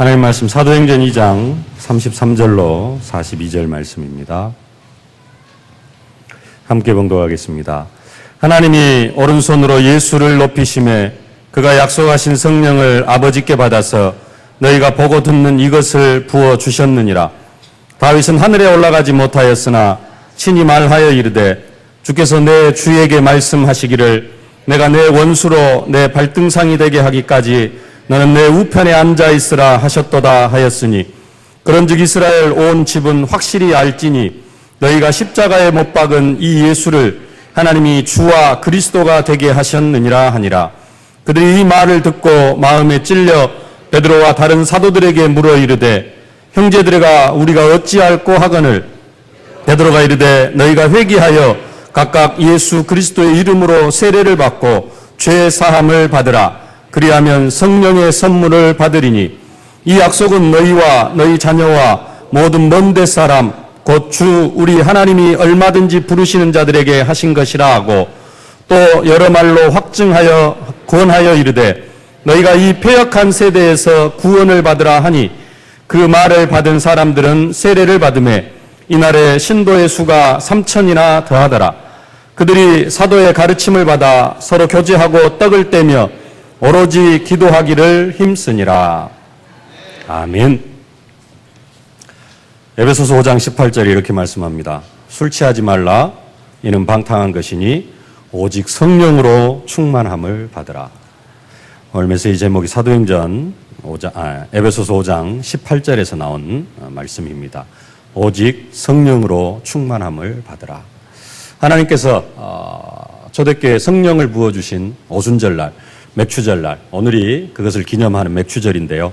하나님 말씀 사도행전 2장 33절로 42절 말씀입니다. 함께 봉독하겠습니다. 하나님이 오른손으로 예수를 높이심에 그가 약속하신 성령을 아버지께 받아서 너희가 보고 듣는 이것을 부어 주셨느니라. 다윗은 하늘에 올라가지 못하였으나 친히 말하여 이르되 주께서 내 주에게 말씀하시기를 내가 내 원수로 내 발등상이 되게 하기까지 너는 내 우편에 앉아 있으라 하셨도다 하였으니 그런즉 이스라엘 온 집은 확실히 알지니 너희가 십자가에 못 박은 이 예수를 하나님이 주와 그리스도가 되게 하셨느니라 하니라. 그들이 이 말을 듣고 마음에 찔려 베드로와 다른 사도들에게 물어 이르되 형제들아 우리가 어찌할꼬 하거늘 베드로가 이르되 너희가 회개하여 각각 예수 그리스도의 이름으로 세례를 받고 죄 사함을 받으라. 그리하면 성령의 선물을 받으리니 이 약속은 너희와 너희 자녀와 모든 먼데 사람 곧 주 우리 하나님이 얼마든지 부르시는 자들에게 하신 것이라 하고 또 여러 말로 확증하여 권하여 이르되 너희가 이 패역한 세대에서 구원을 받으라 하니 그 말을 받은 사람들은 세례를 받음에 이날에 신도의 수가 3,000이나 더하더라. 그들이 사도의 가르침을 받아 서로 교제하고 떡을 떼며 오로지 기도하기를 힘쓰니라. 아멘. 에베소서 5장 18절에 이렇게 말씀합니다. 술 취하지 말라. 이는 방탕한 것이니 오직 성령으로 충만함을 받으라. 오늘 메시지 제목이 사도행전 에베소서 5장 18절에서 나온 말씀입니다. 오직 성령으로 충만함을 받으라. 하나님께서 초대교회에 성령을 부어주신 오순절날 맥추절날, 오늘이 그것을 기념하는 맥추절인데요.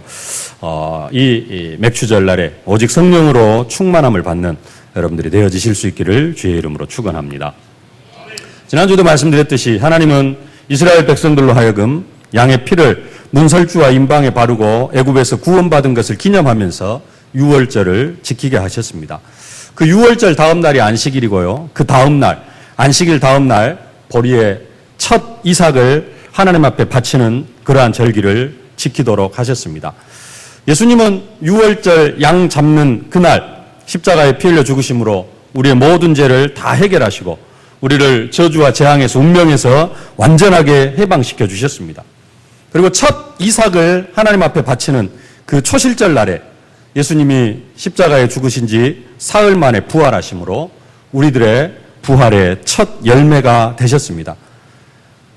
이 맥추절날에 오직 성령으로 충만함을 받는 여러분들이 되어지실 수 있기를 주의 이름으로 축원합니다. 지난주도 말씀드렸듯이 하나님은 이스라엘 백성들로 하여금 양의 피를 문설주와 임방에 바르고 애굽에서 구원받은 것을 기념하면서 유월절을 지키게 하셨습니다. 그 유월절 다음 날이 안식일이고요. 그 다음 날, 안식일 다음 날 보리의 첫 이삭을 하나님 앞에 바치는 그러한 절기를 지키도록 하셨습니다. 예수님은 유월절 양 잡는 그날 십자가에 피 흘려 죽으심으로 우리의 모든 죄를 다 해결하시고 우리를 저주와 재앙에서 운명에서 완전하게 해방시켜 주셨습니다. 그리고 첫 이삭을 하나님 앞에 바치는 그 초실절 날에 예수님이 십자가에 죽으신 지 사흘 만에 부활하심으로 우리들의 부활의 첫 열매가 되셨습니다.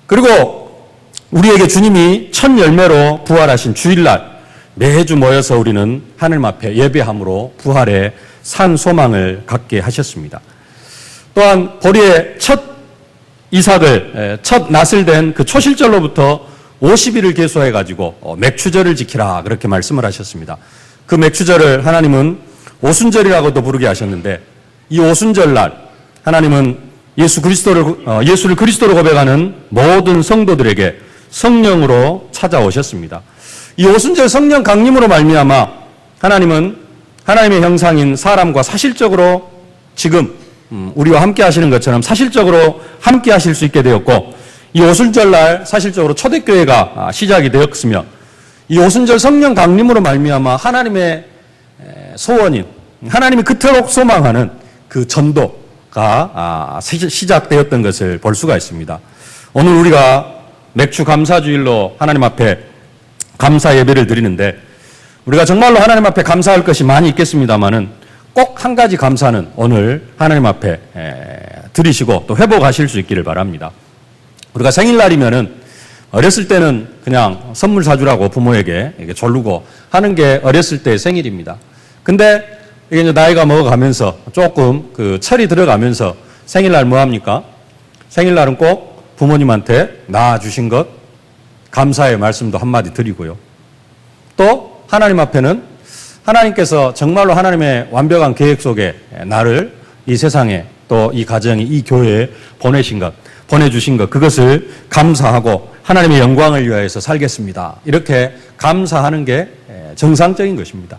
그리고 우리에게 주님이 첫 열매로 부활하신 주일날 매주 모여서 우리는 하나님 앞에 예배함으로 부활의 산 소망을 갖게 하셨습니다. 또한 보리의 첫 이삭을 첫 낫을 된 그 초실절로부터 50일을 계수해가지고 맥추절을 지키라 그렇게 말씀을 하셨습니다. 그 맥추절을 하나님은 오순절이라고도 부르게 하셨는데 이 오순절날 하나님은 예수를 그리스도로 고백하는 모든 성도들에게 성령으로 찾아오셨습니다. 이 오순절 성령 강림으로 말미암아 하나님은 하나님의 형상인 사람과 사실적으로 지금 우리와 함께 하시는 것처럼 사실적으로 함께 하실 수 있게 되었고 이 오순절날 사실적으로 초대교회가 시작이 되었으며 이 오순절 성령 강림으로 말미암아 하나님의 소원인 하나님이 그토록 소망하는 그 전도가 시작되었던 것을 볼 수가 있습니다. 오늘 우리가 맥주 감사주일로 하나님 앞에 감사 예배를 드리는데 우리가 정말로 하나님 앞에 감사할 것이 많이 있겠습니다만은 꼭 한 가지 감사는 오늘 하나님 앞에 드리시고 또 회복하실 수 있기를 바랍니다. 우리가 생일날이면은 어렸을 때는 그냥 선물 사주라고 부모에게 이렇게 졸르고 하는 게 어렸을 때의 생일입니다. 근데 이게 이제 나이가 먹어가면서 조금 그 철이 들어가면서 생일날 뭐 합니까? 생일날은 꼭 부모님한테 낳아주신 것 감사의 말씀도 한마디 드리고요. 또 하나님 앞에는 하나님께서 정말로 하나님의 완벽한 계획 속에 나를 이 세상에 또 이 가정이 이 교회에 보내주신 것 그것을 감사하고 하나님의 영광을 위하여서 살겠습니다. 이렇게 감사하는 게 정상적인 것입니다.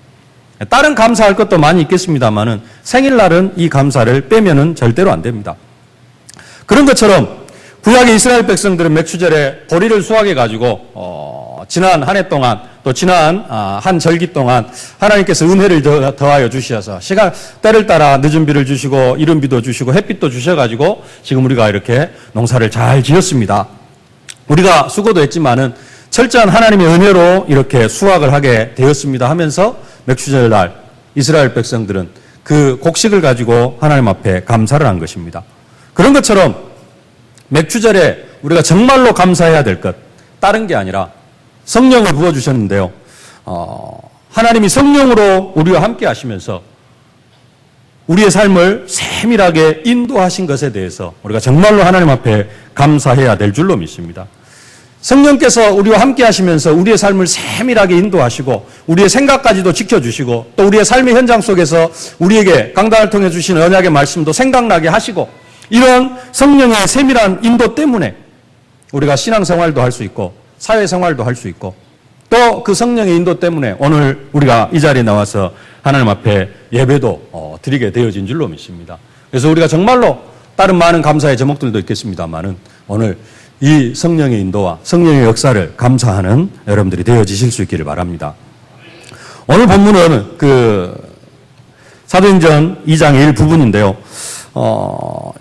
다른 감사할 것도 많이 있겠습니다만은 생일날은 이 감사를 빼면은 절대로 안 됩니다. 그런 것처럼 구약의 이스라엘 백성들은 맥추절에 보리를 수확해 가지고 지난 한 해 동안 또 지난 한 절기 동안 하나님께서 은혜를 더하여 주셔서 시간 때를 따라 늦은 비를 주시고 이른 비도 주시고 햇빛도 주셔가지고 지금 우리가 이렇게 농사를 잘 지었습니다. 우리가 수고도 했지만은 철저한 하나님의 은혜로 이렇게 수확을 하게 되었습니다 하면서 맥추절 날 이스라엘 백성들은 그 곡식을 가지고 하나님 앞에 감사를 한 것입니다. 그런 것처럼 맥추절에 우리가 정말로 감사해야 될 것 다른 게 아니라 성령을 부어주셨는데요. 하나님이 성령으로 우리와 함께 하시면서 우리의 삶을 세밀하게 인도하신 것에 대해서 우리가 정말로 하나님 앞에 감사해야 될 줄로 믿습니다. 성령께서 우리와 함께 하시면서 우리의 삶을 세밀하게 인도하시고 우리의 생각까지도 지켜주시고 또 우리의 삶의 현장 속에서 우리에게 강단을 통해 주신 언약의 말씀도 생각나게 하시고 이런 성령의 세밀한 인도 때문에 우리가 신앙생활도 할 수 있고 사회생활도 할 수 있고 또 그 성령의 인도 때문에 오늘 우리가 이 자리에 나와서 하나님 앞에 예배도 드리게 되어진 줄로 믿습니다. 그래서 우리가 정말로 다른 많은 감사의 제목들도 있겠습니다만은 오늘 이 성령의 인도와 성령의 역사를 감사하는 여러분들이 되어지실 수 있기를 바랍니다. 오늘 본문은 그 사도행전 2장의 일부분인데요.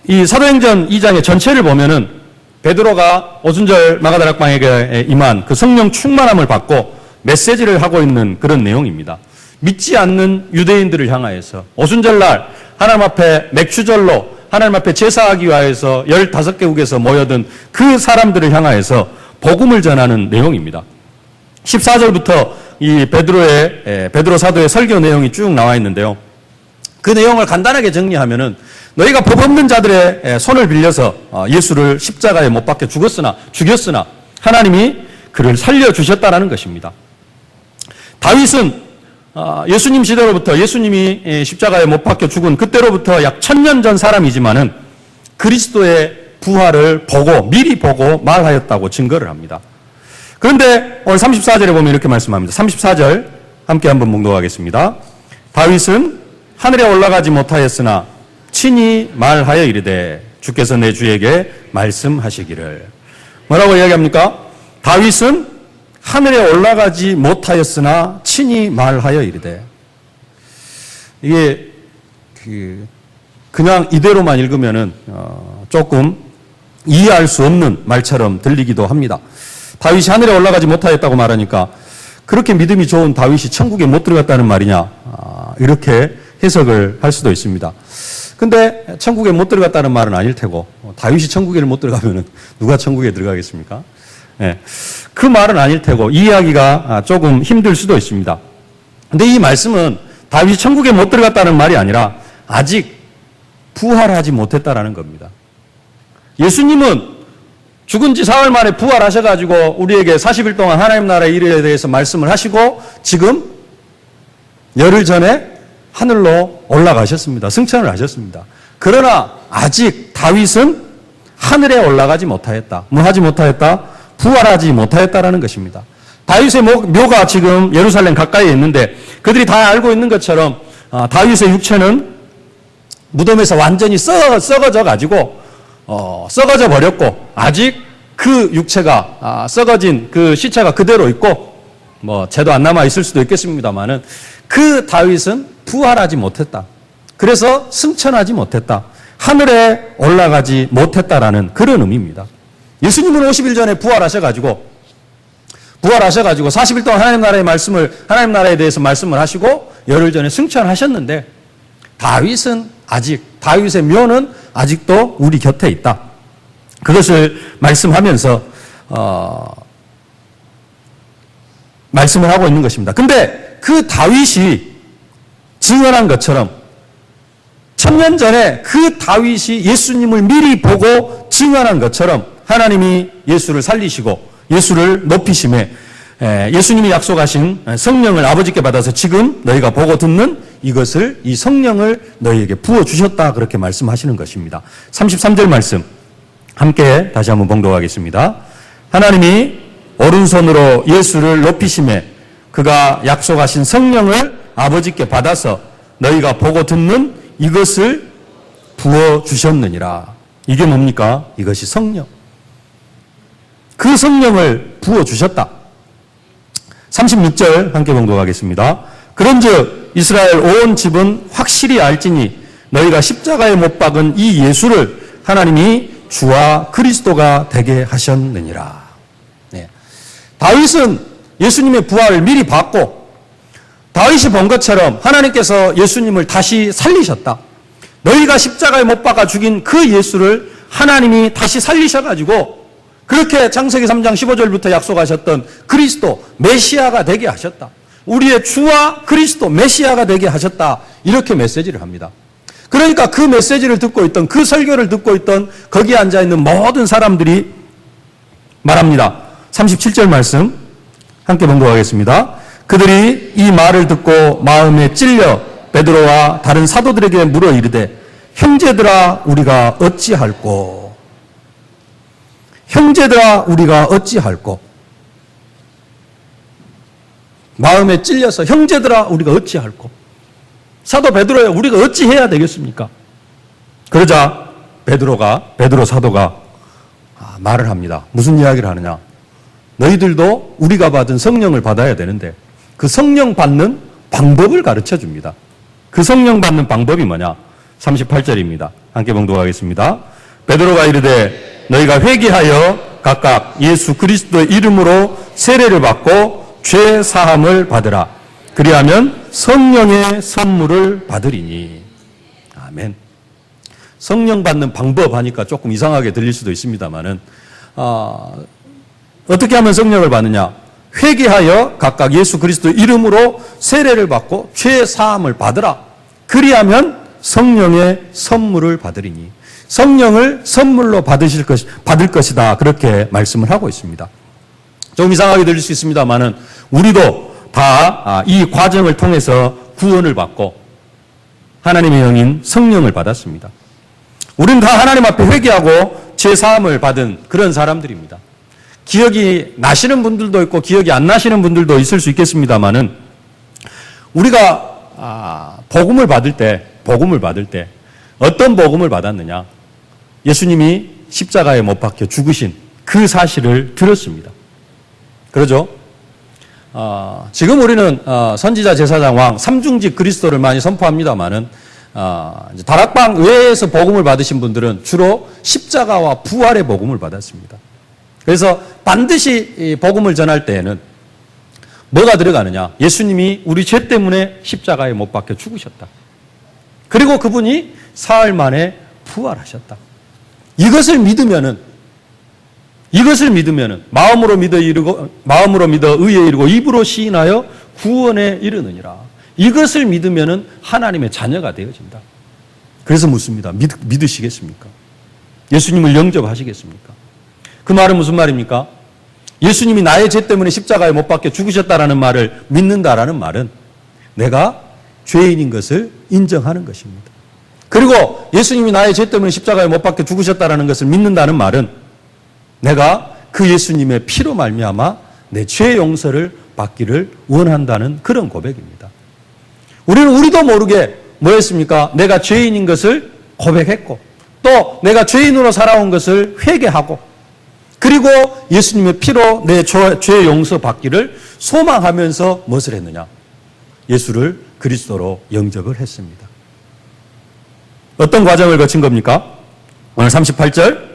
이 사도행전 2장의 전체를 보면은 베드로가 오순절 마가다락방에게 임한 그 성령 충만함을 받고 메시지를 하고 있는 그런 내용입니다. 믿지 않는 유대인들을 향하여서 오순절날 하나님 앞에 맥추절로 하나님 앞에 제사하기 위하여서 15개국에서 모여든 그 사람들을 향하여서 복음을 전하는 내용입니다. 14절부터 이 베드로 사도의 설교 내용이 쭉 나와 있는데요. 그 내용을 간단하게 정리하면은 너희가 법 없는 자들의 손을 빌려서 예수를 십자가에 못 박혀 죽였으나 하나님이 그를 살려주셨다라는 것입니다. 다윗은 예수님 시대로부터 예수님이 십자가에 못 박혀 죽은 그때로부터 약 1000년 전 사람이지만은 그리스도의 부활을 보고 미리 보고 말하였다고 증거를 합니다. 그런데 오늘 34절에 보면 이렇게 말씀합니다. 34절 함께 한번 봉독하겠습니다. 다윗은 하늘에 올라가지 못하였으나 친히 말하여 이르되 주께서 내 주에게 말씀하시기를. 뭐라고 이야기합니까? 다윗은 하늘에 올라가지 못하였으나 친히 말하여 이르되. 이게 그냥 이대로만 읽으면은 조금 이해할 수 없는 말처럼 들리기도 합니다. 다윗이 하늘에 올라가지 못하였다고 말하니까 그렇게 믿음이 좋은 다윗이 천국에 못 들어갔다는 말이냐, 이렇게 해석을 할 수도 있습니다. 근데 천국에 못 들어갔다는 말은 아닐 테고, 다윗이 천국에 못 들어가면 누가 천국에 들어가겠습니까? 네. 그 말은 아닐 테고 이해하기가 조금 힘들 수도 있습니다. 근데 이 말씀은 다윗이 천국에 못 들어갔다는 말이 아니라 아직 부활하지 못했다라는 겁니다. 예수님은 죽은 지 사흘 만에 부활하셔가지고 우리에게 40일 동안 하나님 나라의 일에 대해서 말씀을 하시고 지금 열흘 전에 하늘로 올라가셨습니다. 승천을 하셨습니다. 그러나 아직 다윗은 하늘에 올라가지 못하였다. 뭐 하지 못하였다? 부활하지 못하였다라는 것입니다. 다윗의 묘가 지금 예루살렘 가까이에 있는데 그들이 다 알고 있는 것처럼 다윗의 육체는 무덤에서 완전히 썩어져 가지고 썩어져 버렸고 아직 그 육체가 썩어진 그 시체가 그대로 있고 뭐 죄도 안 남아 있을 수도 있겠습니다만은 그 다윗은 부활하지 못했다. 그래서 승천하지 못했다. 하늘에 올라가지 못했다라는 그런 의미입니다. 예수님은 50일 전에 부활하셔가지고 40일 동안 하나님 나라에 대해서 말씀을 하시고 열흘 전에 승천하셨는데 다윗은 아직, 다윗의 묘는 아직도 우리 곁에 있다. 그것을 말씀하면서 말씀을 하고 있는 것입니다. 근데 그 다윗이 증언한 것처럼 1000년 전에 그 다윗이 예수님을 미리 보고 증언한 것처럼 하나님이 예수를 살리시고 예수를 높이심에 예수님이 약속하신 성령을 아버지께 받아서 지금 너희가 보고 듣는 이것을, 이 성령을 너희에게 부어주셨다, 그렇게 말씀하시는 것입니다. 33절 말씀 함께 다시 한번 봉독하겠습니다. 하나님이 오른손으로 예수를 높이심에 그가 약속하신 성령을 아버지께 받아서 너희가 보고 듣는 이것을 부어주셨느니라. 이게 뭡니까? 이것이 성령. 그 성령을 부어주셨다. 36절 함께 봉독하겠습니다. 그런즉 이스라엘 온 집은 확실히 알지니 너희가 십자가에 못 박은 이 예수를 하나님이 주와 그리스도가 되게 하셨느니라. 네. 다윗은 예수님의 부활을 미리 봤고 다윗이 본 것처럼 하나님께서 예수님을 다시 살리셨다. 너희가 십자가에 못 박아 죽인 그 예수를 하나님이 다시 살리셔가지고 그렇게 창세기 3장 15절부터 약속하셨던 그리스도 메시아가 되게 하셨다. 우리의 주와 그리스도 메시아가 되게 하셨다. 이렇게 메시지를 합니다. 그러니까 그 메시지를 듣고 있던, 그 설교를 듣고 있던 거기에 앉아있는 모든 사람들이 말합니다. 37절 말씀 함께 봉독하겠습니다. 그들이 이 말을 듣고 마음에 찔려 베드로와 다른 사도들에게 물어 이르되 형제들아 우리가 어찌할꼬. 형제들아 우리가 어찌할꼬. 마음에 찔려서 형제들아 우리가 어찌할꼬. 사도 베드로야 우리가 어찌해야 되겠습니까? 그러자 베드로 사도가 말을 합니다. 무슨 이야기를 하느냐. 너희들도 우리가 받은 성령을 받아야 되는데 그 성령 받는 방법을 가르쳐 줍니다. 그 성령 받는 방법이 뭐냐? 38절입니다. 함께 봉독하겠습니다. 베드로가 이르되 너희가 회개하여 각각 예수 그리스도의 이름으로 세례를 받고 죄 사함을 받으라. 그리하면 성령의 선물을 받으리니. 아멘. 성령 받는 방법 하니까 조금 이상하게 들릴 수도 있습니다만은 어떻게 하면 성령을 받느냐? 회개하여 각각 예수 그리스도의 이름으로 세례를 받고 죄 사함을 받으라. 그리하면 성령의 선물을 받으리니. 성령을 선물로 받을 것이다. 그렇게 말씀을 하고 있습니다. 좀 이상하게 들릴 수 있습니다만은 우리도 다 이 과정을 통해서 구원을 받고 하나님의 영인 성령을 받았습니다. 우리는 다 하나님 앞에 회개하고 죄 사함을 받은 그런 사람들입니다. 기억이 나시는 분들도 있고 기억이 안 나시는 분들도 있을 수 있겠습니다만은 우리가 복음을 받을 때 어떤 복음을 받았느냐? 예수님이 십자가에 못 박혀 죽으신 그 사실을 들었습니다. 그러죠? 지금 우리는 선지자, 제사장, 왕, 삼중직 그리스도를 많이 선포합니다만은 이제 다락방 외에서 복음을 받으신 분들은 주로 십자가와 부활의 복음을 받았습니다. 그래서 반드시 이 복음을 전할 때에는 뭐가 들어가느냐? 예수님이 우리 죄 때문에 십자가에 못 박혀 죽으셨다. 그리고 그분이 사흘 만에 부활하셨다. 이것을 믿으면은 마음으로 믿어 의에 이르고 입으로 시인하여 구원에 이르느니라. 이것을 믿으면은 하나님의 자녀가 되어진다. 그래서 묻습니다. 믿으시겠습니까? 예수님을 영접하시겠습니까? 그 말은 무슨 말입니까? 예수님이 나의 죄 때문에 십자가에 못 박혀 죽으셨다라는 말을 믿는다라는 말은 내가 죄인인 것을 인정하는 것입니다. 그리고 예수님이 나의 죄 때문에 십자가에 못 박혀 죽으셨다라는 것을 믿는다는 말은 내가 그 예수님의 피로 말미암아 내 죄 용서를 받기를 원한다는 그런 고백입니다. 우리도 모르게 뭐 했습니까? 내가 죄인인 것을 고백했고 또 내가 죄인으로 살아온 것을 회개하고 그리고 예수님의 피로 내 죄 용서 받기를 소망하면서 무엇을 했느냐? 예수를 그리스도로 영접을 했습니다. 어떤 과정을 거친 겁니까? 오늘 38절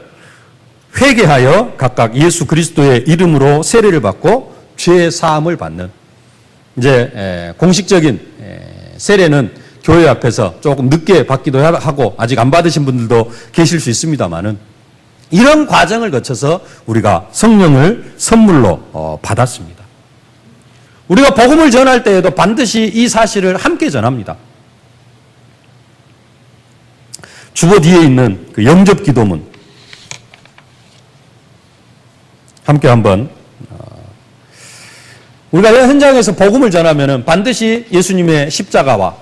회개하여 각각 예수 그리스도의 이름으로 세례를 받고 죄 사함을 받는 이제 공식적인 세례는 교회 앞에서 조금 늦게 받기도 하고 아직 안 받으신 분들도 계실 수 있습니다만은 이런 과정을 거쳐서 우리가 성령을 선물로 받았습니다. 우리가 복음을 전할 때에도 반드시 이 사실을 함께 전합니다. 주보 뒤에 있는 그 영접 기도문 함께 한번 우리가 현장에서 복음을 전하면은 반드시 예수님의 십자가와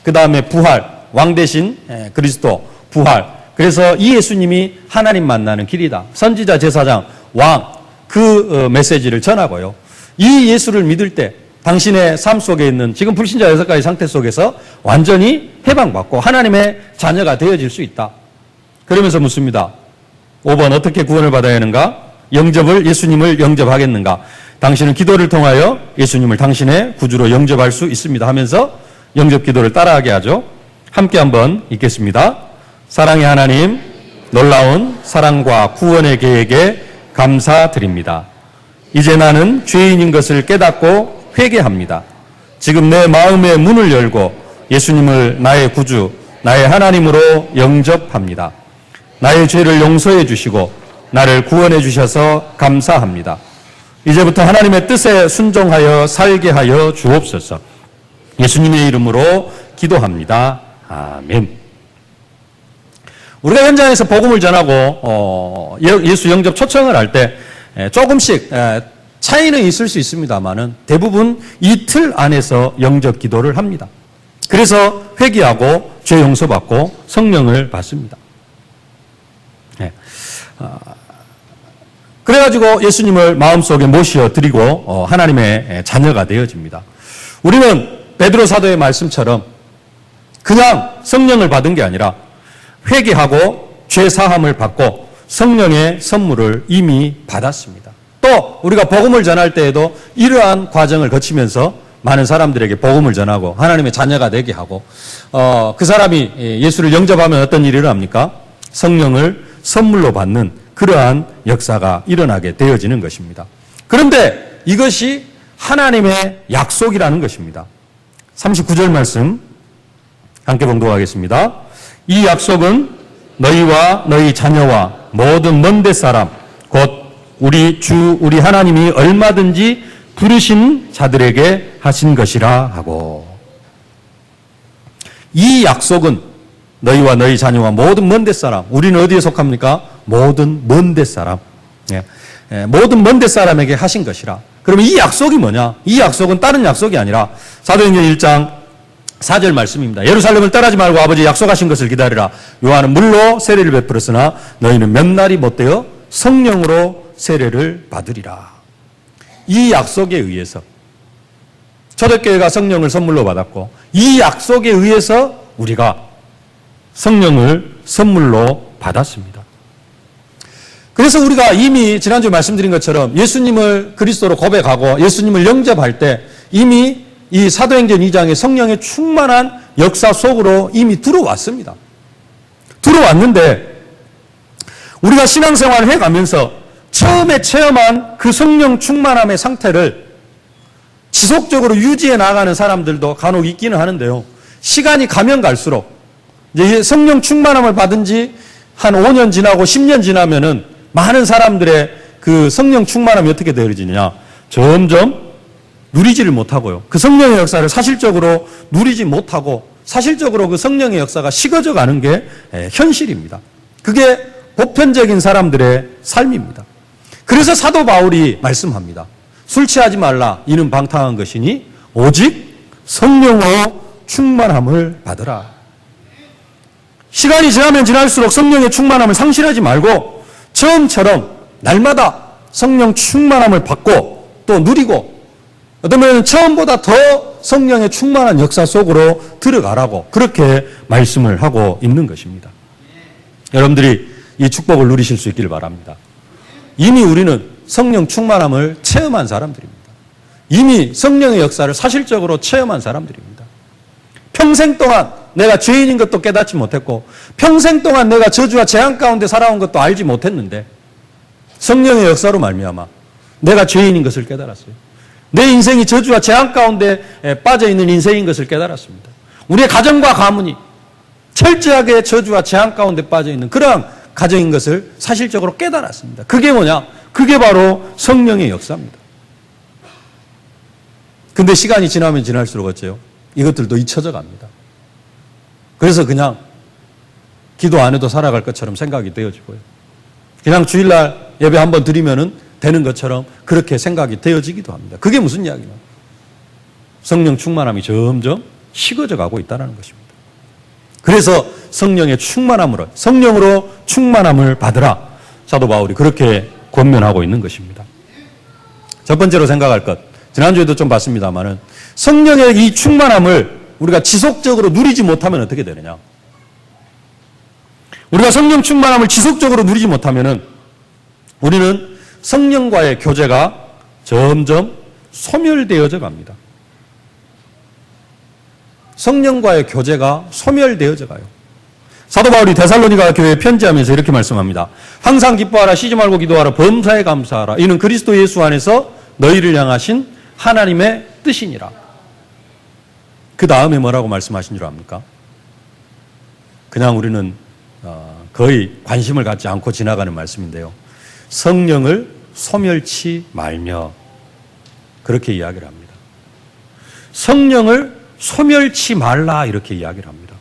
그 다음에 부활, 왕 대신 그리스도 부활. 그래서 이 예수님이 하나님 만나는 길이다. 선지자, 제사장, 왕 그 메시지를 전하고요. 이 예수를 믿을 때 당신의 삶 속에 있는 지금 불신자 6가지 상태 속에서 완전히 해방받고 하나님의 자녀가 되어질 수 있다. 그러면서 묻습니다. 5번 어떻게 구원을 받아야 하는가? 예수님을 영접하겠는가? 당신은 기도를 통하여 예수님을 당신의 구주로 영접할 수 있습니다 하면서 영접 기도를 따라하게 하죠. 함께 한번 읽겠습니다. 사랑의 하나님, 놀라운 사랑과 구원의 계획에 감사드립니다. 이제 나는 죄인인 것을 깨닫고 회개합니다. 지금 내 마음의 문을 열고 예수님을 나의 구주, 나의 하나님으로 영접합니다. 나의 죄를 용서해 주시고 나를 구원해 주셔서 감사합니다. 이제부터 하나님의 뜻에 순종하여 살게 하여 주옵소서. 예수님의 이름으로 기도합니다. 아멘. 우리가 현장에서 복음을 전하고 예수 영접 초청을 할 때 조금씩 차이는 있을 수 있습니다만은 대부분 이 틀 안에서 영접 기도를 합니다. 그래서 회개하고 죄 용서받고 성령을 받습니다. 그래가지고 예수님을 마음속에 모시어 드리고 하나님의 자녀가 되어집니다. 우리는 베드로 사도의 말씀처럼 그냥 성령을 받은 게 아니라 회개하고 죄 사함을 받고 성령의 선물을 이미 받았습니다. 또 우리가 복음을 전할 때에도 이러한 과정을 거치면서 많은 사람들에게 복음을 전하고 하나님의 자녀가 되게 하고 그 사람이 예수를 영접하면 어떤 일이 일어납니까? 성령을 선물로 받는 그러한 역사가 일어나게 되어지는 것입니다. 그런데 이것이 하나님의 약속이라는 것입니다. 39절 말씀 함께 봉독하겠습니다. 이 약속은 너희와 너희 자녀와 모든 먼데 사람 곧 우리 주 우리 하나님이 얼마든지 부르신 자들에게 하신 것이라 하고 이 약속은 너희와 너희 자녀와 모든 먼데 사람 우리는 어디에 속합니까? 모든 먼데 사람 모든 먼데 사람에게 하신 것이라. 그러면 이 약속이 뭐냐? 이 약속은 다른 약속이 아니라 사도행전 1장 4절 말씀입니다. 예루살렘을 떠나지 말고 아버지 약속하신 것을 기다리라. 요한은 물로 세례를 베풀었으나 너희는 몇 날이 못되어 성령으로 세례를 받으리라. 이 약속에 의해서 초대교회가 성령을 선물로 받았고 이 약속에 의해서 우리가 성령을 선물로 받았습니다. 그래서 우리가 이미 지난주에 말씀드린 것처럼 예수님을 그리스도로 고백하고 예수님을 영접할 때 이미 이 사도행전 2장의 성령의 충만한 역사 속으로 이미 들어왔습니다. 들어왔는데 우리가 신앙생활을 해가면서 처음에 체험한 그 성령 충만함의 상태를 지속적으로 유지해 나가는 사람들도 간혹 있기는 하는데요. 시간이 가면 갈수록 이제 성령 충만함을 받은 지 한 5년 지나고 10년 지나면은 많은 사람들의 그 성령 충만함이 어떻게 되어지느냐. 점점 누리지를 못하고요. 그 성령의 역사를 사실적으로 누리지 못하고 사실적으로 그 성령의 역사가 식어져 가는 게 현실입니다. 그게 보편적인 사람들의 삶입니다. 그래서 사도 바울이 말씀합니다. 술 취하지 말라. 이는 방탕한 것이니 오직 성령으로 충만함을 받으라. 시간이 지나면 지날수록 성령의 충만함을 상실하지 말고 처음처럼 날마다 성령 충만함을 받고 또 누리고 어쩌면 처음보다 더 성령의 충만한 역사 속으로 들어가라고 그렇게 말씀을 하고 있는 것입니다. 여러분들이 이 축복을 누리실 수 있기를 바랍니다. 이미 우리는 성령 충만함을 체험한 사람들입니다. 이미 성령의 역사를 사실적으로 체험한 사람들입니다. 평생 동안 내가 죄인인 것도 깨닫지 못했고 평생 동안 내가 저주와 재앙 가운데 살아온 것도 알지 못했는데 성령의 역사로 말미암아 내가 죄인인 것을 깨달았어요. 내 인생이 저주와 재앙 가운데 빠져있는 인생인 것을 깨달았습니다. 우리의 가정과 가문이 철저하게 저주와 재앙 가운데 빠져있는 그러한 가정인 것을 사실적으로 깨달았습니다. 그게 뭐냐? 그게 바로 성령의 역사입니다. 근데 시간이 지나면 지날수록 어째요? 이것들도 잊혀져 갑니다. 그래서 그냥 기도 안 해도 살아갈 것처럼 생각이 되어지고요. 그냥 주일날 예배 한번 드리면은 되는 것처럼 그렇게 생각이 되어지기도 합니다. 그게 무슨 이야기냐? 성령 충만함이 점점 식어져 가고 있다는 것입니다. 그래서 성령의 충만함으로 성령으로 충만함을 받으라. 사도 바울이 그렇게 권면하고 있는 것입니다. 첫 번째로 생각할 것, 지난주에도 좀 봤습니다만은 성령의 이 충만함을 우리가 지속적으로 누리지 못하면 어떻게 되느냐? 우리가 성령 충만함을 지속적으로 누리지 못하면은 우리는 성령과의 교제가 점점 소멸되어져 갑니다. 성령과의 교제가 소멸되어져 가요. 사도 바울이 데살로니가 교회에 편지하면서 이렇게 말씀합니다. 항상 기뻐하라, 쉬지 말고 기도하라, 범사에 감사하라. 이는 그리스도 예수 안에서 너희를 향하신 하나님의 뜻이니라. 그 다음에 뭐라고 말씀하신 줄 압니까? 그냥 우리는 거의 관심을 갖지 않고 지나가는 말씀인데요. 성령을 소멸치 말며 그렇게 이야기를 합니다. 성령을 소멸치 말라 이렇게 이야기를 합니다.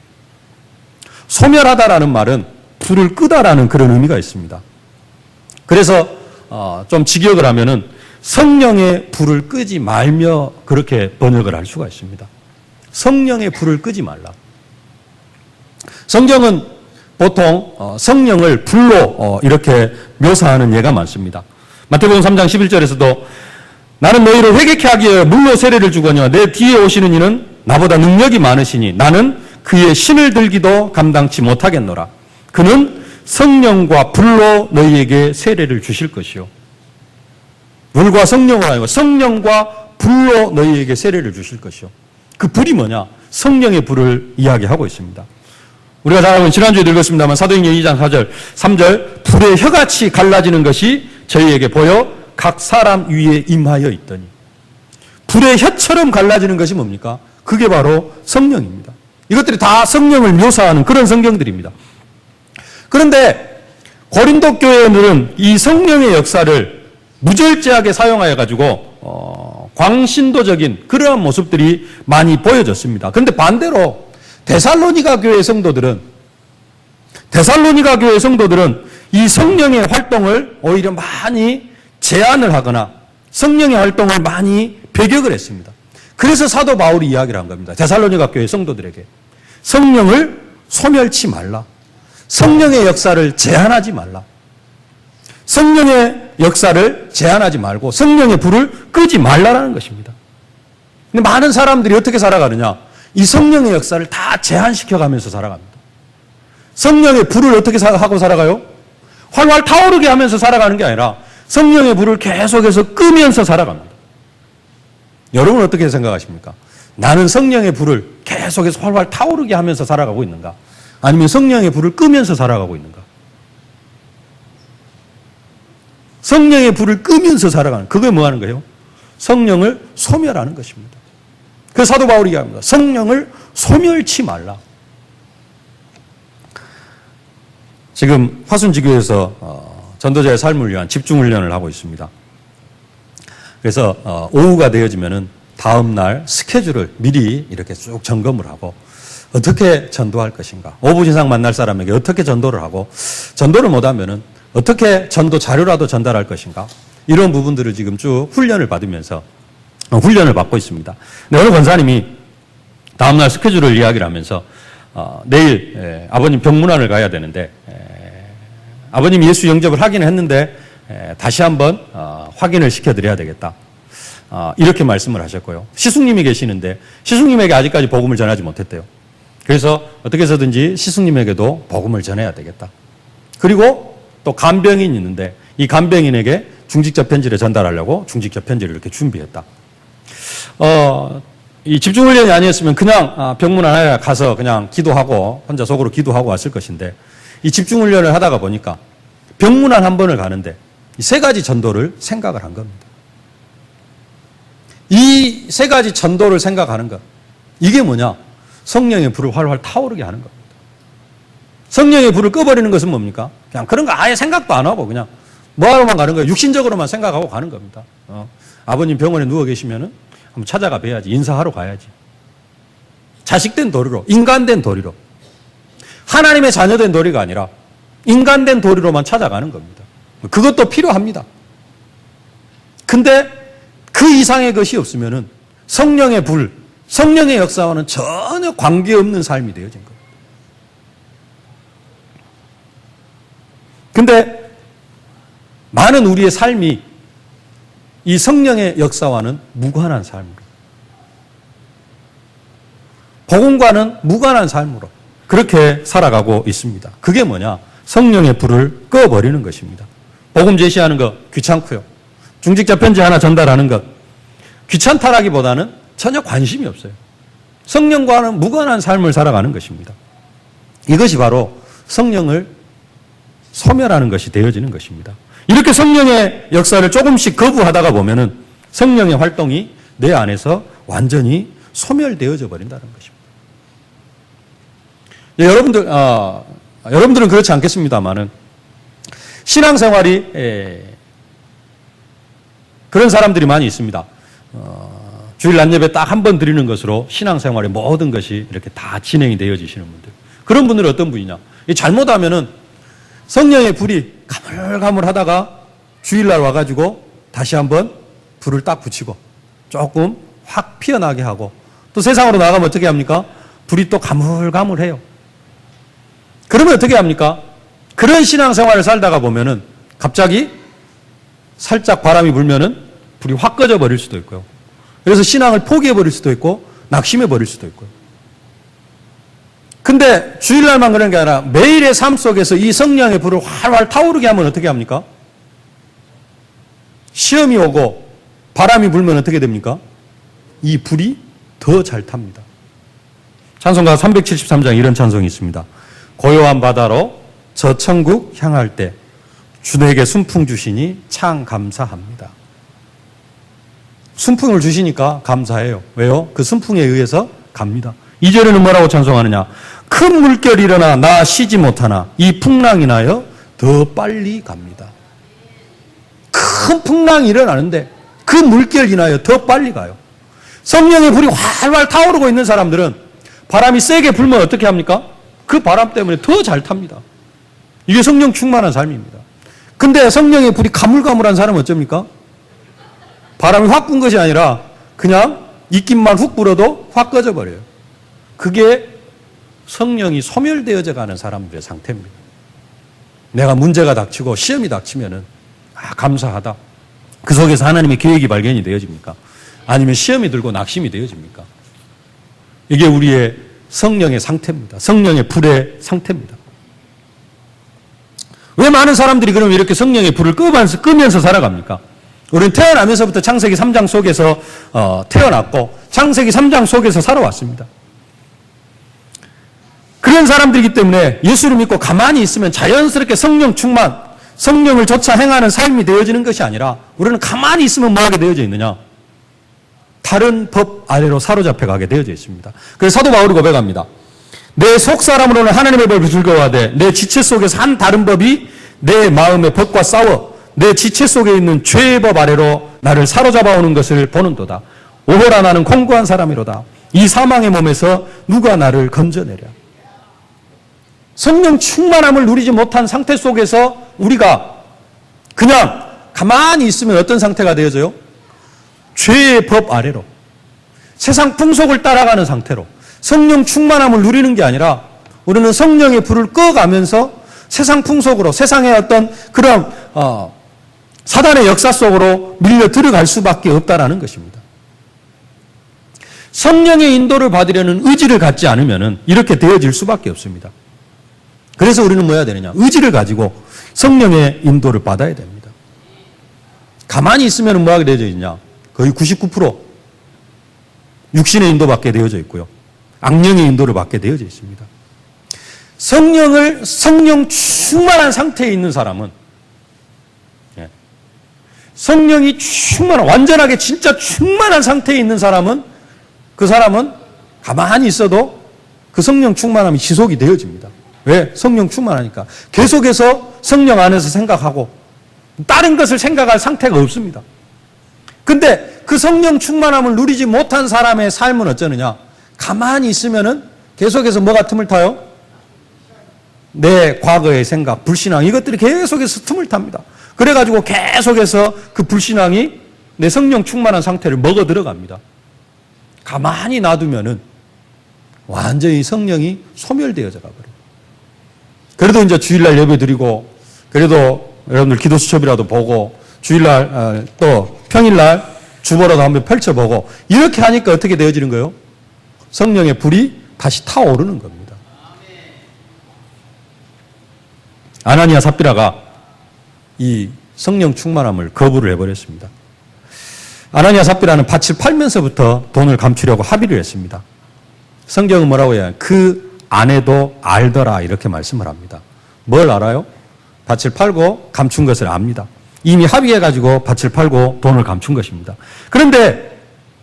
소멸하다라는 말은 불을 끄다라는 그런 의미가 있습니다. 그래서 좀 직역을 하면은 성령의 불을 끄지 말며 그렇게 번역을 할 수가 있습니다. 성령의 불을 끄지 말라. 성경은 보통 성령을 불로 이렇게 묘사하는 예가 많습니다. 마태복음 3장 11절에서도 나는 너희를 회개케 하기 위하여 물로 세례를 주거니와 내 뒤에 오시는 이는 나보다 능력이 많으시니 나는 그의 신을 들기도 감당치 못하겠노라. 그는 성령과 불로 너희에게 세례를 주실 것이요. 물과 성령으로 아니고 성령과 불로 너희에게 세례를 주실 것이요. 그 불이 뭐냐? 성령의 불을 이야기하고 있습니다. 우리가 잘 알고 지난주에 읽었습니다만 사도행전 2장 4절, 3절 불의 혀같이 갈라지는 것이 저희에게 보여 각 사람 위에 임하여 있더니 불의 혀처럼 갈라지는 것이 뭡니까? 그게 바로 성령입니다. 이것들이 다 성령을 묘사하는 그런 성경들입니다. 그런데 고린도 교회는 이 성령의 역사를 무절제하게 사용하여 가지고 광신도적인 그러한 모습들이 많이 보여졌습니다. 그런데 반대로 데살로니가 교회 성도들은 이 성령의 활동을 오히려 많이 제한을 하거나 성령의 활동을 많이 배격을 했습니다. 그래서 사도 바울이 이야기를 한 겁니다. 데살로니가 교회 성도들에게. 성령을 소멸치 말라. 성령의 역사를 제한하지 말라. 성령의 역사를 제한하지 말고 성령의 불을 끄지 말라라는 것입니다. 근데 많은 사람들이 어떻게 살아가느냐? 이 성령의 역사를 다 제한시켜가면서 살아갑니다. 성령의 불을 어떻게 하고 살아가요? 활활 타오르게 하면서 살아가는 게 아니라 성령의 불을 계속해서 끄면서 살아갑니다. 여러분은 어떻게 생각하십니까? 나는 성령의 불을 계속해서 활활 타오르게 하면서 살아가고 있는가? 아니면 성령의 불을 끄면서 살아가고 있는가? 성령의 불을 끄면서 살아가는, 그게 뭐 하는 거예요? 성령을 소멸하는 것입니다. 그래서 사도 바울이 얘기합니다. 성령을 소멸치 말라. 지금 화순지교에서 전도자의 삶을 위한 집중훈련을 하고 있습니다. 그래서 오후가 되어지면은 다음 날 스케줄을 미리 이렇게 쭉 점검을 하고 어떻게 전도할 것인가, 5분 이상 만날 사람에게 어떻게 전도를 하고, 전도를 못하면은 어떻게 전도 자료라도 전달할 것인가, 이런 부분들을 지금 쭉 훈련을 받으면서 훈련을 받고 있습니다. 근데 어느 권사님이 다음날 스케줄을 이야기를 하면서 내일 아버님 병문안을 가야 되는데 아버님 예수 영접을 하긴 했는데 다시 한번 확인을 시켜드려야 되겠다. 이렇게 말씀을 하셨고요. 시숙님이 계시는데 시숙님에게 아직까지 복음을 전하지 못했대요. 그래서 어떻게 해서든지 시숙님에게도 복음을 전해야 되겠다. 그리고 또 간병인이 있는데 이 간병인에게 중직자 편지를 전달하려고 중직자 편지를 이렇게 준비했다. 이 집중훈련이 아니었으면 그냥 병문안에 가서 그냥 기도하고 혼자 속으로 기도하고 왔을 것인데, 이 집중훈련을 하다가 보니까 병문안 한 번을 가는데 이 세 가지 전도를 생각을 한 겁니다. 이 세 가지 전도를 생각하는 것, 이게 뭐냐? 성령의 불을 활활 타오르게 하는 겁니다. 성령의 불을 꺼버리는 것은 뭡니까? 그냥 그런 거 아예 생각도 안 하고 그냥 뭐하러만 가는 거예요? 육신적으로만 생각하고 가는 겁니다. 아버님 병원에 누워 계시면은 한번 찾아가 뵈야지. 인사하러 가야지. 자식된 도리로, 인간된 도리로. 하나님의 자녀된 도리가 아니라 인간된 도리로만 찾아가는 겁니다. 그것도 필요합니다. 근데 그 이상의 것이 없으면은 성령의 불, 성령의 역사와는 전혀 관계없는 삶이 되어진 겁니다. 근데 많은 우리의 삶이 이 성령의 역사와는 무관한 삶으로, 복음과는 무관한 삶으로 그렇게 살아가고 있습니다. 그게 뭐냐? 성령의 불을 꺼버리는 것입니다. 복음 제시하는 것 귀찮고요. 중직자 편지 하나 전달하는 것 귀찮다라기보다는 전혀 관심이 없어요. 성령과는 무관한 삶을 살아가는 것입니다. 이것이 바로 성령을 소멸하는 것이 되어지는 것입니다. 이렇게 성령의 역사를 조금씩 거부하다가 보면은 성령의 활동이 내 안에서 완전히 소멸되어져 버린다는 것입니다. 예, 여러분들은 그렇지 않겠습니다만은 신앙생활이 그런 사람들이 많이 있습니다. 주일 낮 예배 딱 한 번 드리는 것으로 신앙생활의 모든 것이 이렇게 다 진행이 되어지시는 분들. 그런 분들은 어떤 분이냐? 잘못하면은 성령의 불이 가물가물하다가 주일날 와가지고 다시 한번 불을 딱 붙이고 조금 확 피어나게 하고, 또 세상으로 나가면 어떻게 합니까? 불이 또 가물가물해요. 그러면 어떻게 합니까? 그런 신앙생활을 살다가 보면은 갑자기 살짝 바람이 불면은 불이 확 꺼져 버릴 수도 있고요. 그래서 신앙을 포기해 버릴 수도 있고 낙심해 버릴 수도 있고요. 근데 주일날만 그런 게 아니라 매일의 삶 속에서 이 성령의 불을 활활 타오르게 하면 어떻게 합니까? 시험이 오고 바람이 불면 어떻게 됩니까? 이 불이 더 잘 탑니다. 찬송가 373장 이런 찬송이 있습니다. 고요한 바다로 저 천국 향할 때 주에게 순풍 주시니 참 감사합니다. 순풍을 주시니까 감사해요. 왜요? 그 순풍에 의해서 갑니다. 2절에는 뭐라고 찬송하느냐? 큰 물결이 일어나 나 쉬지 못하나 이 풍랑이 나여 더 빨리 갑니다. 큰 풍랑이 일어나는데 그 물결이 인하여 더 빨리 가요. 성령의 불이 활활 타오르고 있는 사람들은 바람이 세게 불면 어떻게 합니까? 그 바람 때문에 더 잘 탑니다. 이게 성령 충만한 삶입니다. 근데 성령의 불이 가물가물한 사람은 어쩝니까? 바람이 확 분 것이 아니라 그냥 입김만 훅 불어도 확 꺼져버려요. 그게 성령이 소멸되어져 가는 사람들의 상태입니다. 내가 문제가 닥치고 시험이 닥치면은 감사하다. 그 속에서 하나님의 계획이 발견이 되어집니까? 아니면 시험이 들고 낙심이 되어집니까? 이게 우리의 성령의 상태입니다. 성령의 불의 상태입니다. 왜 많은 사람들이 그러면 이렇게 성령의 불을 끄면서 살아갑니까? 우리는 태어나면서부터 창세기 3장 속에서 태어났고 창세기 3장 속에서 살아왔습니다. 그런 사람들이기 때문에 예수를 믿고 가만히 있으면 자연스럽게 성령 충만, 성령을 조차 행하는 삶이 되어지는 것이 아니라 우리는 가만히 있으면 뭐하게 되어져 있느냐? 다른 법 아래로 사로잡혀 가게 되어져 있습니다. 그래서 사도 바울이 고백합니다. 내 속사람으로는 하나님의 법을 즐거워하되 내 지체 속에서 한 다른 법이 내 마음의 법과 싸워 내 지체 속에 있는 죄의 법 아래로 나를 사로잡아오는 것을 보는도다. 오호라 나는 공고한 사람이로다. 이 사망의 몸에서 누가 나를 건져내랴. 성령 충만함을 누리지 못한 상태 속에서 우리가 그냥 가만히 있으면 어떤 상태가 되어져요? 죄의 법 아래로 세상 풍속을 따라가는 상태로 성령 충만함을 누리는 게 아니라 우리는 성령의 불을 꺼가면서 세상 풍속으로 세상의 어떤 그런 사단의 역사 속으로 밀려 들어갈 수밖에 없다라는 것입니다. 성령의 인도를 받으려는 의지를 갖지 않으면 이렇게 되어질 수밖에 없습니다. 그래서 우리는 뭐 해야 되느냐? 의지를 가지고 성령의 인도를 받아야 됩니다. 가만히 있으면 뭐 하게 되어져 있냐? 거의 99% 육신의 인도받게 되어져 있고요. 악령의 인도를 받게 되어져 있습니다. 성령 충만한 상태에 있는 사람은 성령이 완전하게 진짜 충만한 상태에 있는 사람은 그 사람은 가만히 있어도 그 성령 충만함이 지속이 되어집니다. 왜? 성령 충만하니까. 계속해서 성령 안에서 생각하고 다른 것을 생각할 상태가 없습니다. 근데 그 성령 충만함을 누리지 못한 사람의 삶은 어쩌느냐? 가만히 있으면은 계속해서 뭐가 틈을 타요? 내 과거의 생각, 불신앙 이것들이 계속해서 틈을 탑니다. 그래가지고 계속해서 그 불신앙이 내 성령 충만한 상태를 먹어 들어갑니다. 가만히 놔두면은 완전히 성령이 소멸되어져 가버려요. 그래도 이제 주일날 예배 드리고, 그래도 여러분들 기도 수첩이라도 보고, 주일날, 또 평일날 주보라도 한번 펼쳐보고, 이렇게 하니까 어떻게 되어지는 거예요? 성령의 불이 다시 타오르는 겁니다. 아나니아 삽비라가 이 성령 충만함을 거부를 해버렸습니다. 아나니아 삽비라는 밭을 팔면서부터 돈을 감추려고 합의를 했습니다. 성경은 뭐라고 해요? 그 아내도 알더라 이렇게 말씀을 합니다. 뭘 알아요? 밭을 팔고 감춘 것을 압니다. 이미 합의해가지고 밭을 팔고 돈을 감춘 것입니다. 그런데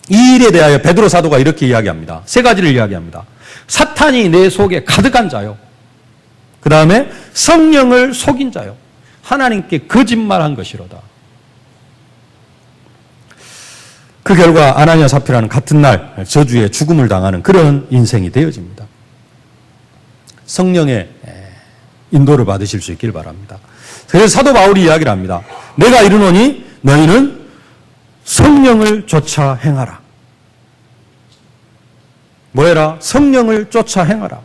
이 일에 대하여 베드로 사도가 이렇게 이야기합니다. 세 가지를 이야기합니다. 사탄이 내 속에 가득한 자요. 그 다음에 성령을 속인 자요. 하나님께 거짓말한 것이로다. 그 결과 아나니아 삽비라는 같은 날 저주에 죽음을 당하는 그런 인생이 되어집니다. 성령의 인도를 받으실 수 있길 바랍니다. 그래서 사도 바울이 이야기를 합니다. 내가 이르노니 너희는 성령을 쫓아 행하라. 뭐해라? 성령을 쫓아 행하라.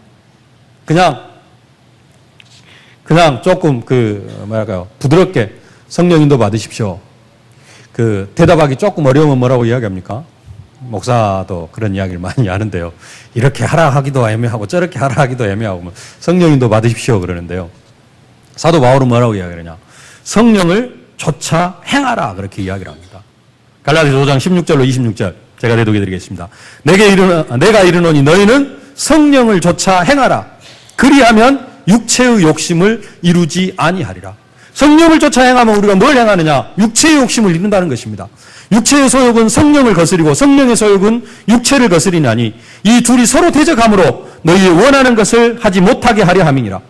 그냥 조금 부드럽게 성령 인도 받으십시오. 대답하기 조금 어려우면 뭐라고 이야기합니까? 목사도 그런 이야기를 많이 하는데요. 이렇게 하라 하기도 애매하고 저렇게 하라 하기도 애매하고 성령 인도 받으십시오 그러는데요. 사도 바울은 뭐라고 이야기하느냐? 성령을 쫓아 행하라 그렇게 이야기를 합니다. 갈라디아서 5장 16절로 26절 제가 대독해 드리겠습니다. 내가 이르노니 너희는 성령을 쫓아 행하라. 그리하면 육체의 욕심을 이루지 아니하리라. 성령을 쫓아 행하면 우리가 뭘 행하느냐? 육체의 욕심을 이룬다는 것입니다. 육체의 소욕은 성령을 거스리고 성령의 소욕은 육체를 거스리나니 이 둘이 서로 대적함으로 너희의 원하는 것을 하지 못하게 하려 함이니라.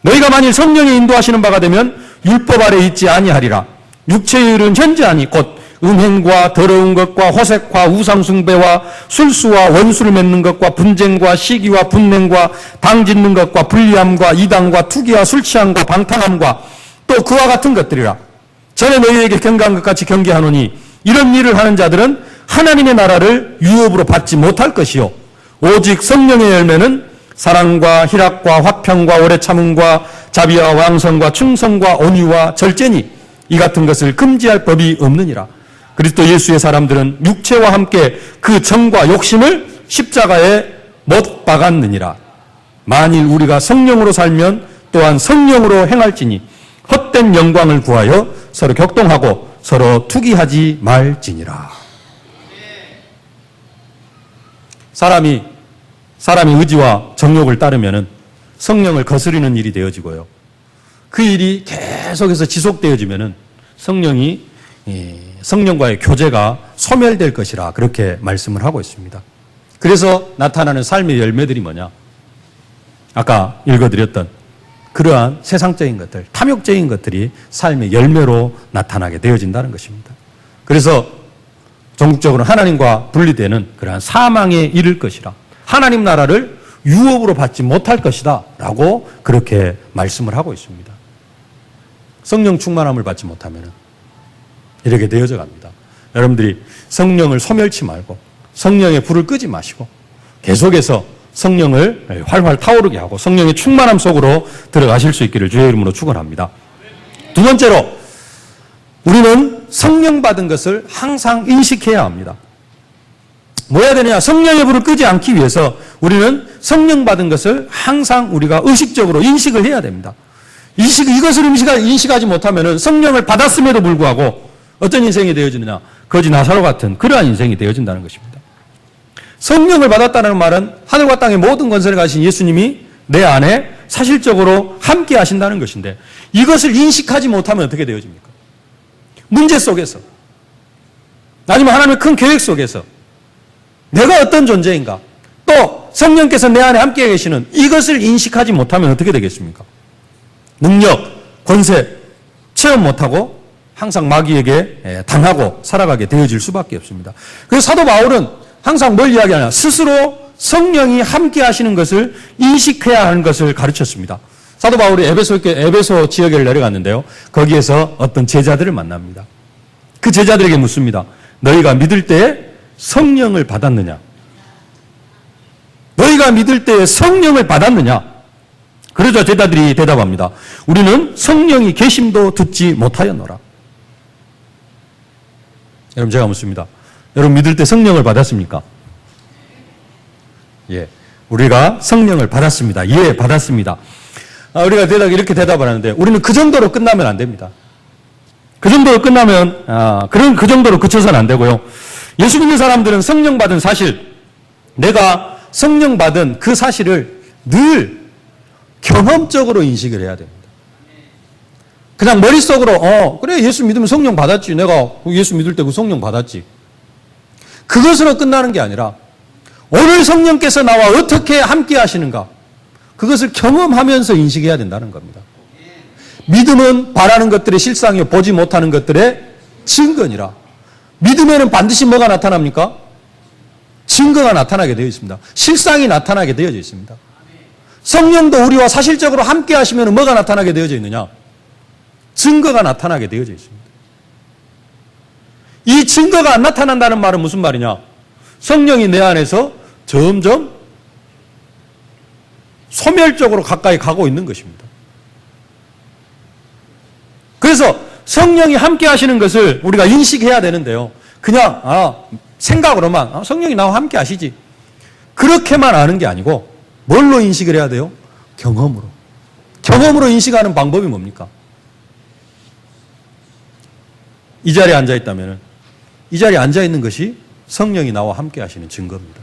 너희가 만일 성령의 인도하시는 바가 되면 율법 아래 있지 아니하리라. 육체의 일은 현저하니 곧 음행과 더러운 것과 호색과 우상숭배와 술수와 원수를 맺는 것과 분쟁과 시기와 분냉과 당짓는 것과 불리함과 이당과 투기와 술취함과 방탕함과 또 그와 같은 것들이라. 전에 너희에게 경계한 것 같이 경계하노니 이런 일을 하는 자들은 하나님의 나라를 유업으로 받지 못할 것이요 오직 성령의 열매는 사랑과 희락과 화평과 오래 참음과 자비와 왕성과 충성과 온유와 절제니 이 같은 것을 금지할 법이 없느니라. 그리스도 예수의 사람들은 육체와 함께 그 정과 욕심을 십자가에 못 박았느니라. 만일 우리가 성령으로 살면 또한 성령으로 행할지니 헛된 영광을 구하여 서로 격동하고 서로 투기하지 말지니라. 사람이 의지와 정욕을 따르면은 성령을 거스르는 일이 되어지고요. 그 일이 계속해서 지속되어지면은 성령과의 교제가 소멸될 것이라 그렇게 말씀을 하고 있습니다. 그래서 나타나는 삶의 열매들이 뭐냐? 아까 읽어드렸던 그러한 세상적인 것들, 탐욕적인 것들이 삶의 열매로 나타나게 되어진다는 것입니다. 그래서 전국적으로 하나님과 분리되는 그러한 사망에 이를 것이라. 하나님 나라를 유업으로 받지 못할 것이다 라고 그렇게 말씀을 하고 있습니다. 성령 충만함을 받지 못하면 이렇게 되어져 갑니다. 여러분들이 성령을 소멸치 말고 성령의 불을 끄지 마시고 계속해서 성령을 활활 타오르게 하고 성령의 충만함 속으로 들어가실 수 있기를 주의 이름으로 축원합니다. 두 번째로 우리는 성령 받은 것을 항상 인식해야 합니다. 뭐 해야 되냐? 성령의 불을 끄지 않기 위해서 우리는 성령 받은 것을 항상 우리가 의식적으로 인식을 해야 됩니다. 이것을 인식하지 못하면 성령을 받았음에도 불구하고 어떤 인생이 되어지느냐? 거지 나사로 같은 그러한 인생이 되어진다는 것입니다. 성령을 받았다는 말은 하늘과 땅의 모든 권세를 가진 예수님이 내 안에 사실적으로 함께 하신다는 것인데 이것을 인식하지 못하면 어떻게 되어집니까? 문제 속에서 아니면 하나님의 큰 계획 속에서 내가 어떤 존재인가 또 성령께서 내 안에 함께 계시는 이것을 인식하지 못하면 어떻게 되겠습니까? 능력, 권세 체험 못하고 항상 마귀에게 당하고 살아가게 되어질 수밖에 없습니다. 그래서 사도 바울은 항상 뭘 이야기하냐? 스스로 성령이 함께 하시는 것을 인식해야 하는 것을 가르쳤습니다. 사도 바울이 에베소 지역에 내려갔는데요. 거기에서 어떤 제자들을 만납니다. 그 제자들에게 묻습니다. 너희가 믿을 때에 성령을 받았느냐? 너희가 믿을 때에 성령을 받았느냐? 그러자 제자들이 대답합니다. 우리는 성령이 계심도 듣지 못하였노라. 여러분 제가 묻습니다. 여러분 믿을 때 성령을 받았습니까? 예, 우리가 성령을 받았습니다. 예, 받았습니다. 우리가 이렇게 대답을 하는데 우리는 그 정도로 끝나면 안 됩니다. 그 정도로 끝나면 그 정도로 그쳐서는 안 되고요. 예수 믿는 사람들은 성령 받은 사실, 내가 성령 받은 그 사실을 늘 경험적으로 인식을 해야 됩니다. 그냥 머릿속으로 그래 예수 믿으면 성령 받았지. 내가 예수 믿을 때 그 성령 받았지. 그것으로 끝나는 게 아니라 오늘 성령께서 나와 어떻게 함께 하시는가 그것을 경험하면서 인식해야 된다는 겁니다. 믿음은 바라는 것들의 실상이요 보지 못하는 것들의 증거니라. 믿음에는 반드시 뭐가 나타납니까? 증거가 나타나게 되어 있습니다. 실상이 나타나게 되어져 있습니다. 성령도 우리와 사실적으로 함께 하시면 뭐가 나타나게 되어져 있느냐? 증거가 나타나게 되어져 있습니다. 이 증거가 안 나타난다는 말은 무슨 말이냐? 성령이 내 안에서 점점 소멸적으로 가까이 가고 있는 것입니다. 그래서 성령이 함께 하시는 것을 우리가 인식해야 되는데요. 그냥 생각으로만 성령이 나와 함께 하시지. 그렇게만 아는 게 아니고 뭘로 인식을 해야 돼요? 경험으로. 경험으로 인식하는 방법이 뭡니까? 이 자리에 앉아있다면 이 자리에 앉아있는 것이 성령이 나와 함께 하시는 증거입니다.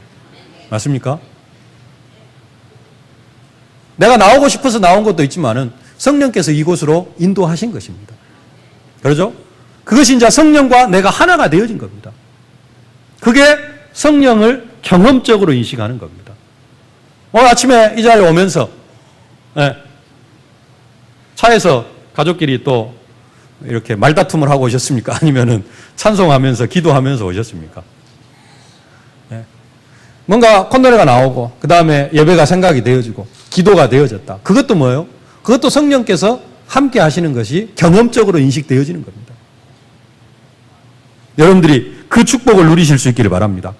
맞습니까? 내가 나오고 싶어서 나온 것도 있지만은 성령께서 이곳으로 인도하신 것입니다. 그러죠? 그것이 이제 성령과 내가 하나가 되어진 겁니다. 그게 성령을 경험적으로 인식하는 겁니다. 오늘 아침에 이 자리에 오면서 차에서 가족끼리 또 이렇게 말다툼을 하고 오셨습니까? 아니면은 찬송하면서 기도하면서 오셨습니까? 뭔가 콧노래가 나오고 그 다음에 예배가 생각이 되어지고 기도가 되어졌다. 그것도 뭐예요? 그것도 성령께서 함께 하시는 것이 경험적으로 인식되어지는 겁니다. 여러분들이 그 축복을 누리실 수 있기를 바랍니다.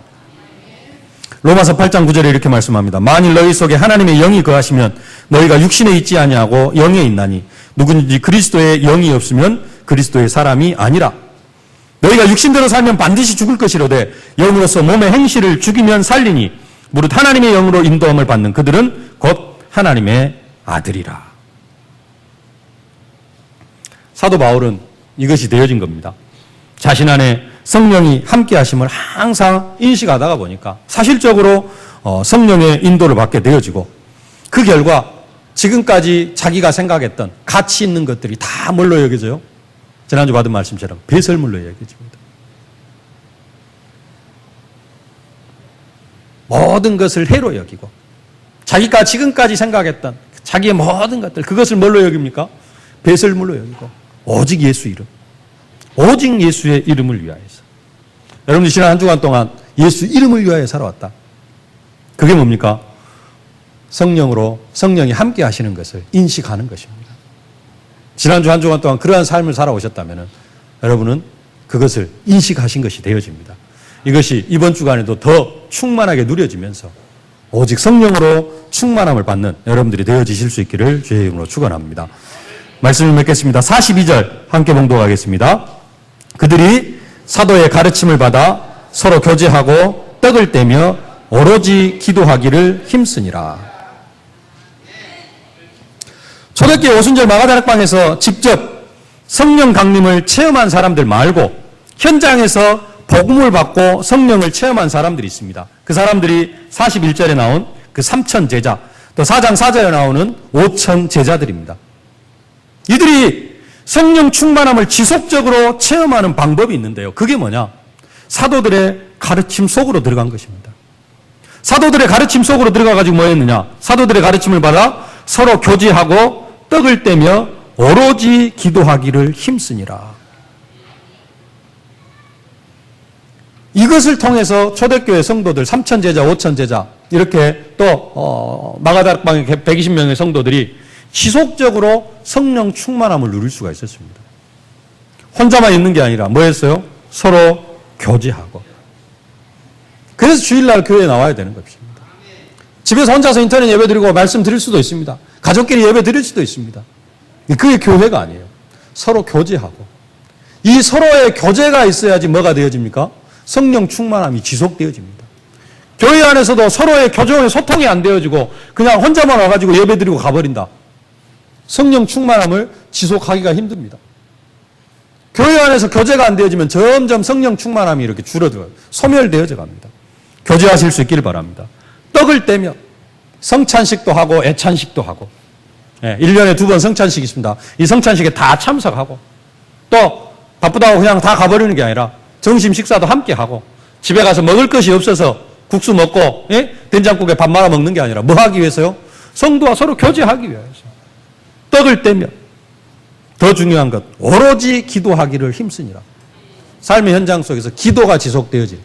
로마서 8장 9절에 이렇게 말씀합니다. 만일 너희 속에 하나님의 영이 거하시면 너희가 육신에 있지 아니하고 영에 있나니 누구든지 그리스도의 영이 없으면 그리스도의 사람이 아니라. 너희가 육신대로 살면 반드시 죽을 것이로되 영으로서 몸의 행실을 죽이면 살리니 무릇 하나님의 영으로 인도함을 받는 그들은 곧 하나님의 아들이라. 사도 바울은 이것이 되어진 겁니다. 자신 안에 성령이 함께 하심을 항상 인식하다가 보니까 사실적으로 성령의 인도를 받게 되어지고 그 결과 지금까지 자기가 생각했던 가치 있는 것들이 다 뭘로 여겨져요? 지난주 받은 말씀처럼 배설물로 여겨집니다. 모든 것을 해로 여기고 자기가 지금까지 생각했던 자기의 모든 것들 그것을 뭘로 여깁니까? 배설물로 여기고 오직 예수 이름, 오직 예수의 이름을 위하여서. 여러분들 지난 한 주간 동안 예수 이름을 위하여 살아왔다. 그게 뭡니까? 성령이 함께 하시는 것을 인식하는 것입니다. 지난주 한 주간 동안 그러한 삶을 살아오셨다면 여러분은 그것을 인식하신 것이 되어집니다. 이것이 이번 주간에도 더 충만하게 누려지면서 오직 성령으로 충만함을 받는 여러분들이 되어지실 수 있기를 주의 이름으로 축원합니다. 말씀을 맺겠습니다. 42절 함께 봉독하겠습니다. 그들이 사도의 가르침을 받아 서로 교제하고 떡을 떼며 오로지 기도하기를 힘쓰니라. 초대교회 오순절 마가다락방에서 직접 성령 강림을 체험한 사람들 말고 현장에서 복음을 받고 성령을 체험한 사람들이 있습니다. 그 사람들이 41절에 나온 그 3천 제자, 또 4장 4절에 나오는 5천 제자들입니다. 이들이 성령 충만함을 지속적으로 체험하는 방법이 있는데요. 그게 뭐냐? 사도들의 가르침 속으로 들어간 것입니다. 사도들의 가르침 속으로 들어가가지고 뭐 했느냐? 사도들의 가르침을 받아 서로 교제하고 떡을 떼며 오로지 기도하기를 힘쓰니라. 이것을 통해서 초대교회 성도들 3천 제자, 5천 제자 이렇게 또 마가다락방의 120명의 성도들이 지속적으로 성령 충만함을 누릴 수가 있었습니다. 혼자만 있는 게 아니라 뭐 했어요? 서로 교제하고. 그래서 주일날 교회에 나와야 되는 것입니다. 집에서 혼자서 인터넷 예배 드리고 말씀 드릴 수도 있습니다. 가족끼리 예배 드릴 수도 있습니다. 그게 교회가 아니에요. 서로 교제하고. 이 서로의 교제가 있어야지 뭐가 되어집니까? 성령 충만함이 지속되어집니다. 교회 안에서도 서로의 교제의 소통이 안 되어지고 그냥 혼자만 와가지고 예배 드리고 가버린다. 성령 충만함을 지속하기가 힘듭니다. 교회 안에서 교제가 안 되어지면 점점 성령 충만함이 이렇게 줄어들어요. 소멸되어져 갑니다. 교제하실 수 있기를 바랍니다. 떡을 떼며 성찬식도 하고 애찬식도 하고 1년에 2번 성찬식이 있습니다. 이 성찬식에 다 참석하고 또 바쁘다고 그냥 다 가버리는 게 아니라 점심 식사도 함께 하고 집에 가서 먹을 것이 없어서 국수 먹고 된장국에 밥 말아 먹는 게 아니라 뭐 하기 위해서요? 성도와 서로 교제하기 위해서 떡을 떼며 더 중요한 것 오로지 기도하기를 힘쓰니라. 삶의 현장 속에서 기도가 지속되어질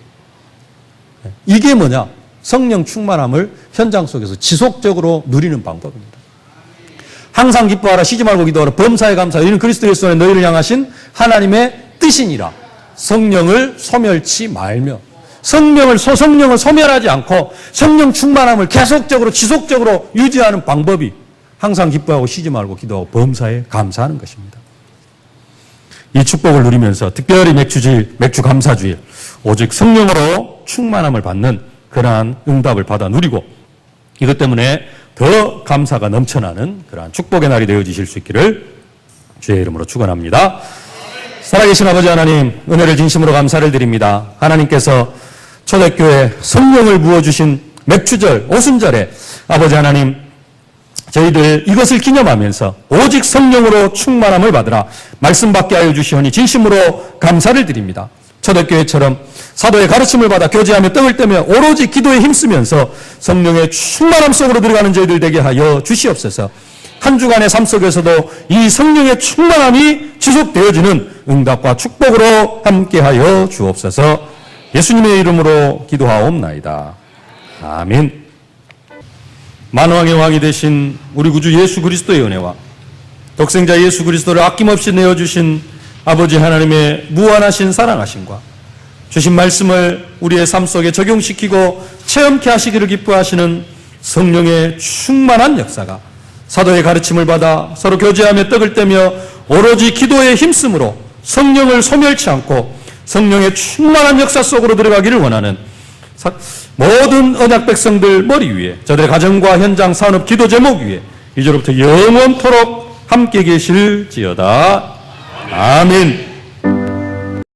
이게 뭐냐? 성령 충만함을 현장 속에서 지속적으로 누리는 방법입니다. 항상 기뻐하라 쉬지 말고 기도하라 범사에 감사하라 이는 그리스도 예수 안에 너희를 향하신 하나님의 뜻이니라. 성령을 소멸치 말며 성령을 소멸하지 않고 성령 충만함을 계속적으로 지속적으로 유지하는 방법이 항상 기뻐하고 쉬지 말고 기도하고 범사에 감사하는 것입니다. 이 축복을 누리면서 특별히 맥주 감사주일 오직 성령으로 충만함을 받는 그러한 응답을 받아 누리고 이것 때문에 더 감사가 넘쳐나는 그러한 축복의 날이 되어지실 수 있기를 주의 이름으로 축원합니다. 살아계신 아버지 하나님 은혜를 진심으로 감사를 드립니다. 하나님께서 초대교회 성령을 부어주신 맥주절 오순절에 아버지 하나님 저희들 이것을 기념하면서 오직 성령으로 충만함을 받으라 말씀 받게 하여 주시오니 진심으로 감사를 드립니다. 초대교회처럼 사도의 가르침을 받아 교제하며 떡을 떼며 오로지 기도에 힘쓰면서 성령의 충만함 속으로 들어가는 저희들 되게 하여 주시옵소서. 한 주간의 삶 속에서도 이 성령의 충만함이 지속되어지는 응답과 축복으로 함께하여 주옵소서. 예수님의 이름으로 기도하옵나이다. 아멘. 만왕의 왕이 되신 우리 구주 예수 그리스도의 은혜와 독생자 예수 그리스도를 아낌없이 내어주신 아버지 하나님의 무한하신 사랑하심과 주신 말씀을 우리의 삶 속에 적용시키고 체험케 하시기를 기뻐하시는 성령의 충만한 역사가 사도의 가르침을 받아 서로 교제하며 떡을 떼며 오로지 기도에 힘쓰므로 성령을 소멸치 않고 성령의 충만한 역사 속으로 들어가기를 원하는 모든 언약 백성들 머리 위에 저들의 가정과 현장, 산업, 기도 제목 위에 이제로부터 영원토록 함께 계실지어다. 아멘.